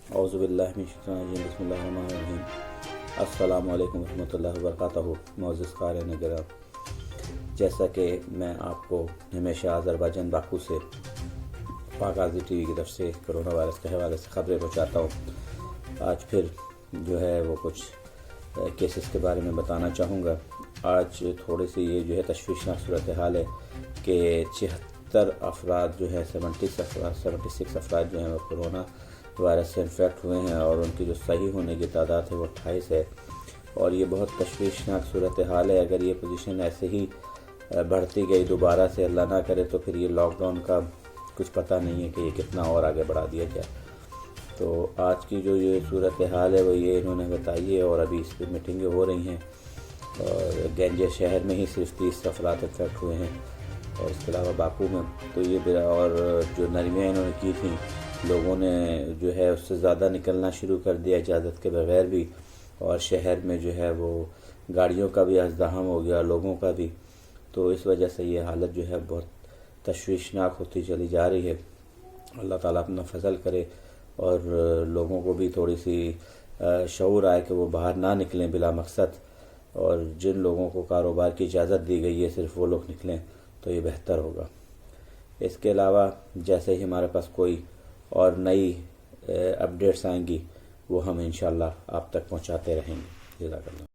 اعوذ باللہ من الشیطان الرجیم، بسم اللہ الرحمن الرحیم۔ السلام علیکم ورحمۃ اللہ وبرکاتہ۔ معزز قارئین کرام، جیسا کہ میں آپ کو ہمیشہ آذربائیجان باکو سے پاک غازی ٹی وی کی طرف سے کرونا وائرس کے حوالے سے خبریں پہنچاتا ہوں، آج پھر جو ہے وہ کچھ کیسز کے بارے میں بتانا چاہوں گا۔ آج تھوڑی سی یہ جو ہے تشویشناک صورتحال ہے کہ 76 افراد جو ہے 76 افراد جو ہیں وہ کرونا وائرس سے انفیکٹ ہوئے ہیں، اور ان کی جو صحیح ہونے کی تعداد ہے وہ 28 ہے، اور یہ بہت تشویشناک صورتحال ہے۔ اگر یہ پوزیشن ایسے ہی بڑھتی گئی دوبارہ سے، اللہ نہ کرے، تو پھر یہ لاک ڈاؤن کا کچھ پتہ نہیں ہے کہ یہ کتنا اور آگے بڑھا دیا جائے۔ تو آج کی جو یہ صورتحال ہے وہ یہ انہوں نے بتائی ہے، اور ابھی اس پہ میٹنگیں ہو رہی ہیں، اور گنجے شہر میں ہی صرف 30 افراد انفیکٹ ہوئے ہیں، اور اس کے علاوہ باکو میں تو یہ اور جو نرمیاں انہوں نے کی تھیں، لوگوں نے جو ہے اس سے زیادہ نکلنا شروع کر دیا اجازت کے بغیر بھی، اور شہر میں جو ہے وہ گاڑیوں کا بھی ازدحام ہو گیا، لوگوں کا بھی۔ تو اس وجہ سے یہ حالت جو ہے بہت تشویشناک ہوتی چلی جا رہی ہے۔ اللہ تعالیٰ اپنا فضل کرے اور لوگوں کو بھی تھوڑی سی شعور آئے کہ وہ باہر نہ نکلیں بلا مقصد، اور جن لوگوں کو کاروبار کی اجازت دی گئی ہے صرف وہ لوگ نکلیں تو یہ بہتر ہوگا۔ اس کے علاوہ جیسے ہی ہمارے پاس کوئی اور نئی اپڈیٹس آئیں گی وہ ہم انشاءاللہ آپ تک پہنچاتے رہیں گے۔ جزاک اللہ۔